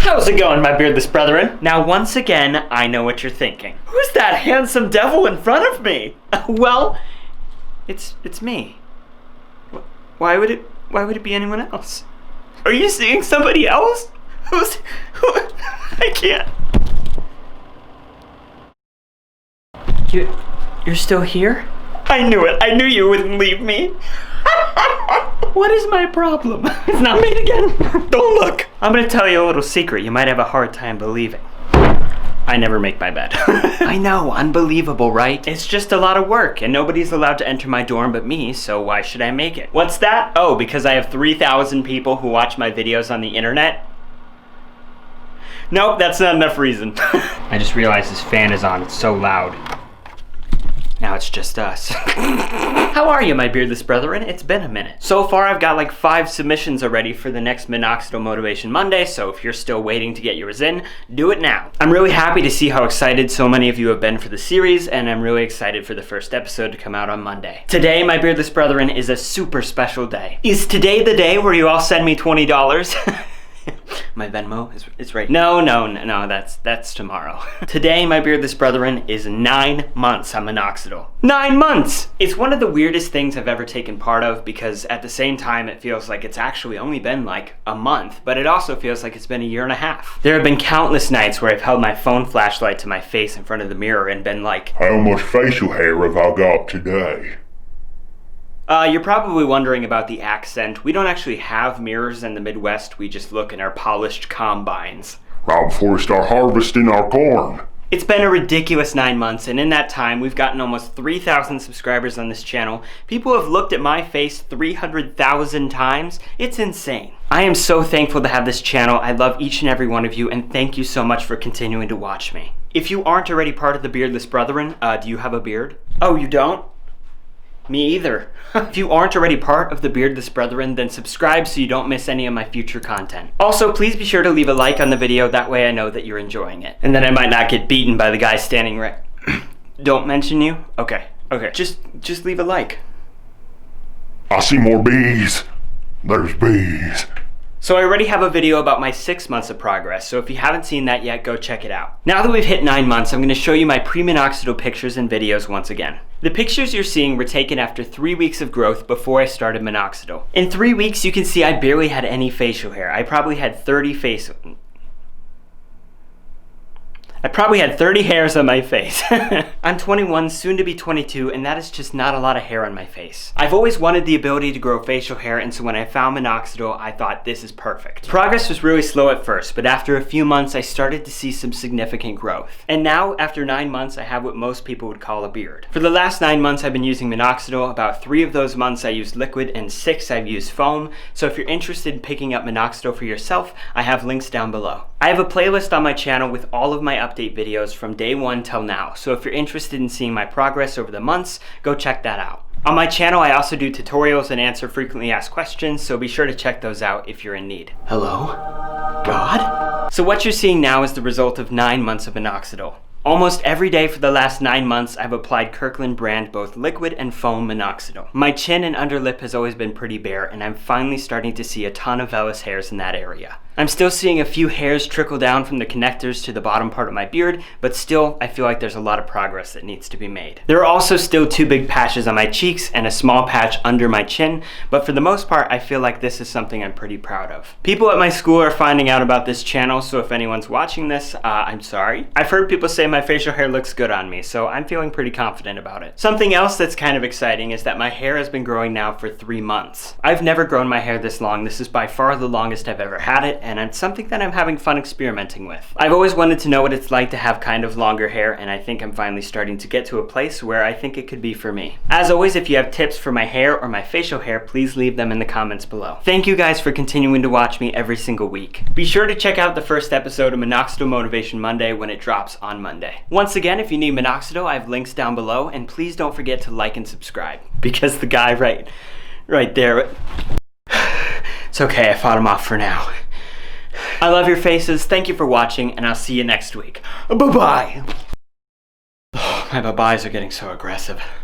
How's it going, my beardless brethren? Now, once again, I know what you're thinking. Who's that handsome devil in front of me? Well, it's me. Why would it be anyone else? Are you seeing somebody else? Who? I can't. You're still here? I knew it. I knew you wouldn't leave me. What is my problem? It's not me again. Don't look. I'm gonna tell you a little secret you might have a hard time believing. I never make my bed. I know, unbelievable, right? It's just a lot of work, and nobody's allowed to enter my dorm but me, so why should I make it? What's that? Oh, because I have 3,000 people who watch my videos on the internet? Nope, that's not enough reason. I just realized this fan is on, it's so loud. Now it's just us. How are you, my beardless brethren? It's been a minute. So far, I've got like 5 submissions already for the next Minoxidil Motivation Monday, so if you're still waiting to get yours in, do it now. I'm really happy to see how excited so many of you have been for the series, and I'm really excited for the first episode to come out on Monday. Today, my beardless brethren, is a super special day. Is today the day where you all send me $20? My Venmo is right. No, that's tomorrow. Today, my beardless brethren, is 9 months on Minoxidil. 9 months! It's one of the weirdest things I've ever taken part of because at the same time it feels like it's actually only been like a month, but it also feels like it's been a year and a half. There have been countless nights where I've held my phone flashlight to my face in front of the mirror and been like, how much facial hair have I got today? You're probably wondering about the accent. We don't actually have mirrors in the Midwest, we just look in our polished combines. Right before we start harvesting our corn. It's been a ridiculous 9 months, and in that time, we've gotten almost 3,000 subscribers on this channel. People have looked at my face 300,000 times. It's insane. I am so thankful to have this channel. I love each and every one of you, and thank you so much for continuing to watch me. If you aren't already part of the Beardless Brethren, do you have a beard? Oh, you don't? Me either. If you aren't already part of the Beardless Brethren, then subscribe so you don't miss any of my future content. Also, please be sure to leave a like on the video, that way I know that you're enjoying it. And then I might not get beaten by the guy standing right... Don't mention you? Okay. Just leave a like. I see more bees. There's bees. So I already have a video about my 6 months of progress, so if you haven't seen that yet, go check it out. Now that we've hit 9 months, I'm going to show you my pre-Minoxidil pictures and videos once again. The pictures you're seeing were taken after 3 weeks of growth before I started Minoxidil. In 3 weeks, you can see I barely had any facial hair. I probably had 30 hairs on my face. I'm 21, soon to be 22, and that is just not a lot of hair on my face. I've always wanted the ability to grow facial hair, and so when I found Minoxidil, I thought this is perfect. Progress was really slow at first, but after a few months, I started to see some significant growth. And now, after 9 months, I have what most people would call a beard. For the last 9 months, I've been using Minoxidil. About 3 of those months I used liquid, and 6 I've used foam. So if you're interested in picking up Minoxidil for yourself, I have links down below. I have a playlist on my channel with all of my update videos from day 1 till now, so if you're interested in seeing my progress over the months, go check that out. On my channel, I also do tutorials and answer frequently asked questions, so be sure to check those out if you're in need. Hello? God? So what you're seeing now is the result of 9 months of Minoxidil. Almost every day for the last 9 months, I've applied Kirkland brand both liquid and foam Minoxidil. My chin and underlip has always been pretty bare, and I'm finally starting to see a ton of vellus hairs in that area. I'm still seeing a few hairs trickle down from the connectors to the bottom part of my beard, but still, I feel like there's a lot of progress that needs to be made. There are also still 2 big patches on my cheeks and a small patch under my chin, but for the most part, I feel like this is something I'm pretty proud of. People at my school are finding out about this channel, so if anyone's watching this, I'm sorry. I've heard people say my facial hair looks good on me, so I'm feeling pretty confident about it. Something else that's kind of exciting is that my hair has been growing now for 3 months. I've never grown my hair this long. This is by far the longest I've ever had it, and it's something that I'm having fun experimenting with. I've always wanted to know what it's like to have kind of longer hair, and I think I'm finally starting to get to a place where I think it could be for me. As always, if you have tips for my hair or my facial hair, please leave them in the comments below. Thank you guys for continuing to watch me every single week. Be sure to check out the first episode of Minoxidil Motivation Monday when it drops on Monday. Once again, if you need Minoxidil, I have links down below, and please don't forget to like and subscribe, because the guy right there, it's okay, I fought him off for now. I love your faces, thank you for watching, and I'll see you next week. Bye-bye! My bye-byes are getting so aggressive.